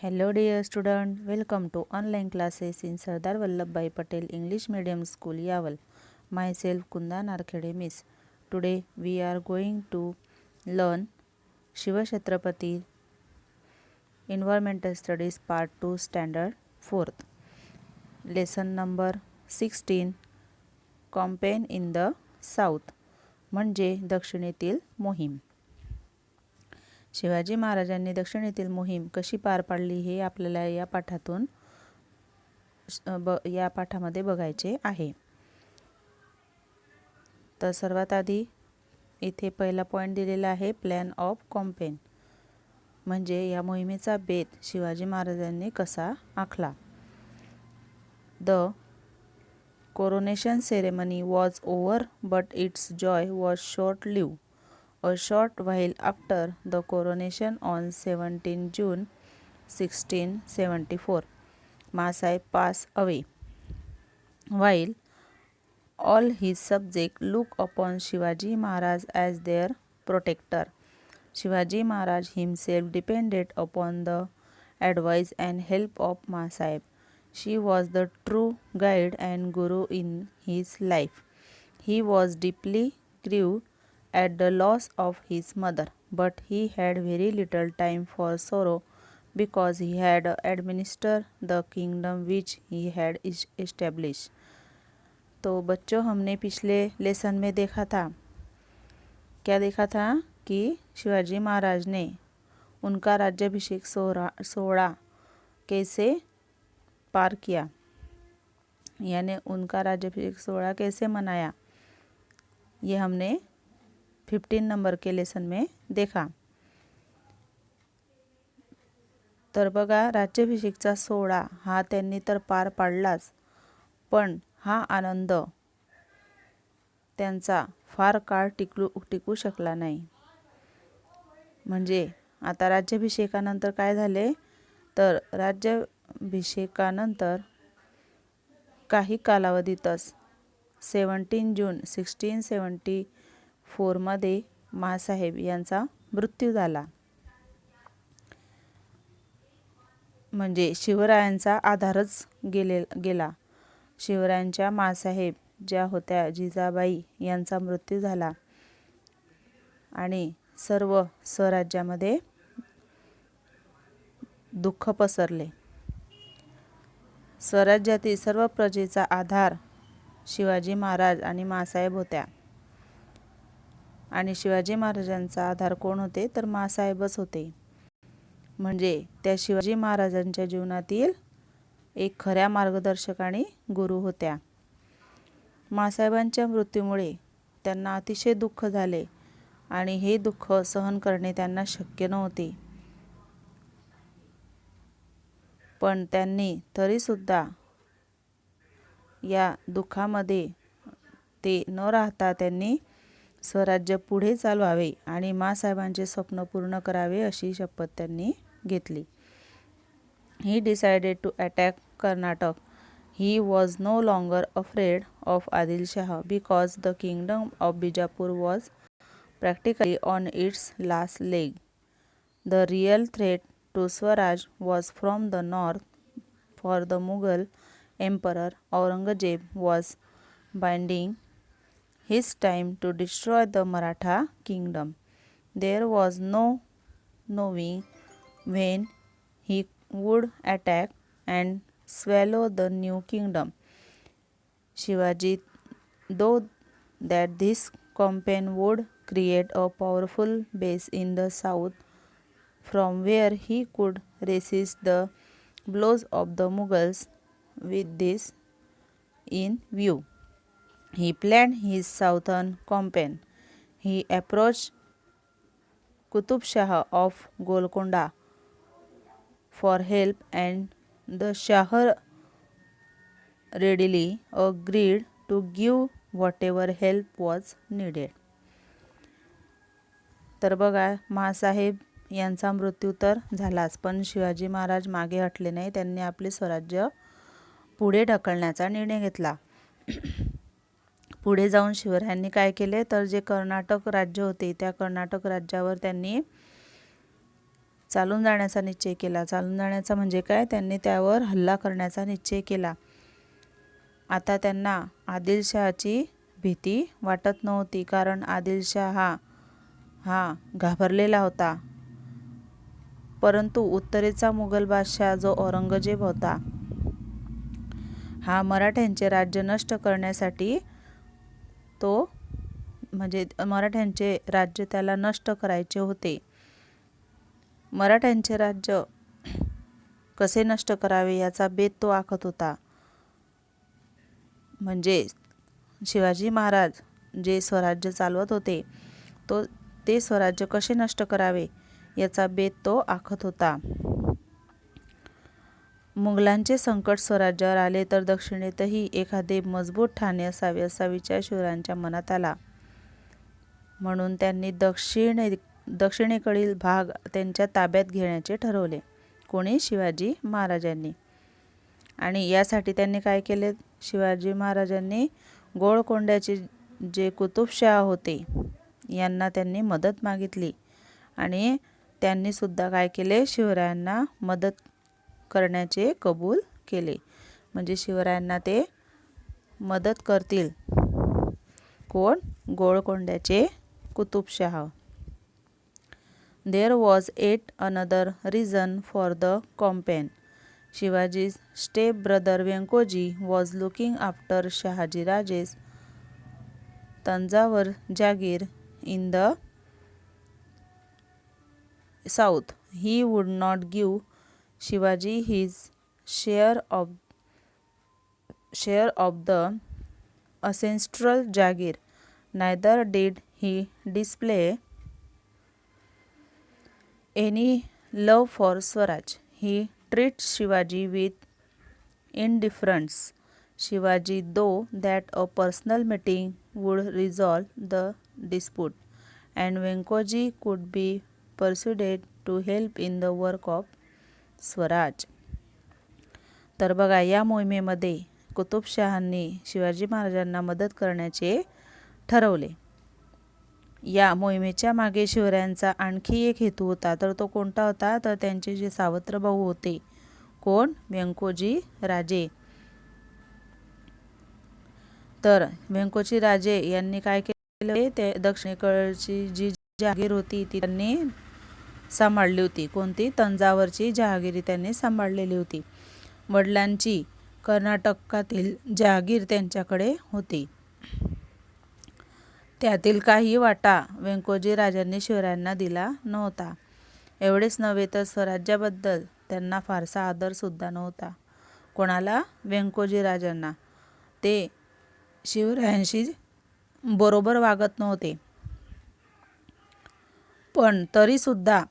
Hello dear student, welcome to online classes in Sardar Vallabhbhai Patel English Medium School, Yaval. Myself Kunda Narkhede Miss. Today we are going to learn Shiva Chhatrapati Environmental Studies Part 2 Standard 4th. Lesson number 16 Campaign in the South म्हणजे दक्षिणेतील मोहीम. शिवाजी महाराजांनी दक्षिणेतील मोहीम कशी पार पाडली हे आपल्याला या पाठामध्ये बघायचे आहे. तर सर्वात आधी इथे पहिला पॉइंट दिलेला आहे प्लॅन ऑफ कॅम्पेन, म्हणजे या मोहिमेचा बेत शिवाजी महाराजांनी कसा आखला. The coronation ceremony was over but its joy was short lived. A short while after the coronation on 17 June 1674, Masai passed away. While all his subjects look upon Shivaji Maharaj as their protector, Shivaji Maharaj himself depended upon the advice and help of Masai. She was the true guide and guru in his life. He was deeply grieved at the loss of his mother, but he had very little time for sorrow because he had administered the kingdom which he had established. तो बच्चों, हमने पिछले lesson में देखा था, क्या देखा था कि शिवाजी महाराज ने उनका राज्याभिषेक सोहरा कैसे पार किया, यानी उनका राज्याभिषेक सोहरा कैसे मनाया, ये हमने 15 नंबर के लेसन में देखा. तर बघा, राज्याभिषेकचा सोहळा हा त्यांनी तर पार पाडलाच, पण हा आनंद त्यांचा फार काळ टिकू शकला नाही. म्हणजे आता राज्याभिषेकानंतर काय झाले, तर राज्याभिषेकानंतर काही कालावधीतच 17 जून 1674 मध्ये माँसाहेब यांचा मृत्यू झाला. म्हणजे शिवरायांचा आधारच गेला. शिवरायांच्या माँसाहेब ज्या होत्या जिजाबाई यांचा मृत्यू झाला आणि सर्व स्वराज्यामध्ये दुःख पसरले. स्वराज्यातील सर्व प्रजेचा आधार शिवाजी महाराज आणि माँसाहेब होत्या. आणि शिवाजी महाराजांचा आधार कोण होते, तर माँसाहेबच होते. म्हणजे त्या शिवाजी महाराजांच्या जीवनातील एक खऱ्या मार्गदर्शक आणि गुरु होत्या. माँसाहेबांच्या मृत्यूमुळे त्यांना अतिशय दुःख झाले आणि हे दुःख सहन करणे त्यांना शक्य नव्हते. पण त्यांनी तरीसुद्धा या दुःखामध्ये ते न राहता त्यांनी स्वराज्य पुढे चालवावे आणि माँसाहेबांचे स्वप्न पूर्ण करावे अशी शपथ त्यांनी घेतली. He decided to attack Karnataka. He was no longer afraid of Adil Shah because the kingdom of Bijapur was practically on its last leg. The real threat to Swaraj was from the north, for the Mughal Emperor Aurangzeb was biding his time to destroy the Maratha kingdom. There was no knowing when he would attack and swallow the new kingdom. Shivaji thought that this campaign would create a powerful base in the south from where he could resist the blows of the Mughals. With this in view, he planned his southern campaign. He approached Qutub Shah of Golconda for help, and the Shah readily agreed to give whatever help was needed. तर बघा, माँसाहेब यांचा मृत्यू तर झालाच, पण शिवाजी महाराज मागे हटले नाही. त्यांनी आपले स्वराज्य पुढे ढकलण्याचा निर्णय घेतला. पुढे जाऊन शिवरायांनी काय केले, तर जे कर्नाटक राज्य होते त्या कर्नाटक राज्यावर त्यांनी चालून जाण्याचा निश्चय केला. चालून जाण्याचा म्हणजे काय? त्यांनी त्यावर हल्ला करण्याचा निश्चय केला. आता त्यांना आदिलशहाची भीती वाटत नव्हती, कारण आदिलशहा हा घाबरलेला होता. परंतु उत्तरेचा मुघल बादशाह जो औरंगजेब होता, हा मराठ्यांचे राज्य नष्ट करण्यासाठी म्हणजे मराठ्यांचे राज्य त्याला नष्ट करायचे होते. मराठ्यांचे राज्य कसे नष्ट करावे याचा बेत तो आखत होता. म्हणजे शिवाजी महाराज जे स्वराज्य चालवत होते ते स्वराज्य कसे नष्ट करावे याचा बेत तो आखत होता. मुघलांचे संकट स्वराज्यावर आले तर दक्षिणेतही एखादे मजबूत ठाणे असावे असा विचार शिवरायांच्या मनात आला. म्हणून त्यांनी दक्षिणेकडील भाग त्यांच्या ताब्यात घेण्याचे ठरवले. कोणी? शिवाजी महाराजांनी. आणि यासाठी त्यांनी काय केले? शिवाजी महाराजांनी गोळकोंड्याचे जे कुतुबशाह होते यांना त्यांनी मदत मागितली. आणि त्यांनी सुद्धा काय केले? शिवरायांना मदत करण्याचे कबूल केले. म्हणजे शिवरायांना ते मदत करतील. कोण? गोळकोंड्याचे Qutb Shah. There was yet another reason for the campaign. Shivaji's step-brother Venkoji was looking after Shahaji Raje's Tanjavur Jagir in the south. He would not give Shivaji his share of the ancestral Jagir. Neither did he display any love for Swaraj. He treats Shivaji with indifference. Shivaji though that a personal meeting would resolve the dispute, and Venkoji could be persuaded to help in the work of Swaraj. तर बघा, या मोहिमेमध्ये कुतुबशहांनी शिवाजी महाराजांना मदत करण्याचे ठरवले. या मोहिमेच्या मागे शिवरायांचा आणखी एक हेतू होता. तर तो कोणता होता? तर त्यांचे जे सावत्र भाऊ होते, कोण? व्यंकोजी राजे. तर व्यंकोजी राजे यांनी काय केले? ते दक्षिणेकडची जी जहागीर होती ती त्यांनी सांभाळली होती. कोणती? तंजावरची जहागिरी त्यांनी सांभाळलेली होती. वडिलांची कर्नाटकातील जहागीर त्यांच्याकडे होती. त्यातील काही वाटा व्यंकोजी राजांनी शिवरायांना दिला नव्हता. एवढेच नव्हे तर स्वराज्याबद्दल त्यांना फारसा आदर सुद्धा नव्हता. कोणाला? व्यंकोजी राजांना. ते शिवरायांशी बरोबर वागत नव्हते. पण तरीसुद्धा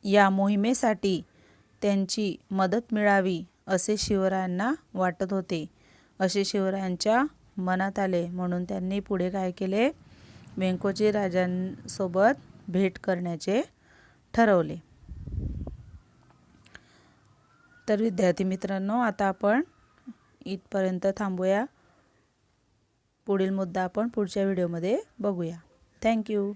या मोहिमेसाठी त्यांची मदत मिळावी असे शिवरायांना वाटत होते. असे शिवरायांच्या मनात आले. म्हणून त्यांनी पुढे काय केले? व्यंकोजी राजांसोबत भेट करण्याचे ठरवले. तर विद्यार्थी मित्रांनो, आता आपण इथपर्यंत थांबूया. पुढील मुद्दा आपण पुढच्या व्हिडिओमध्ये बघूया. थँक्यू.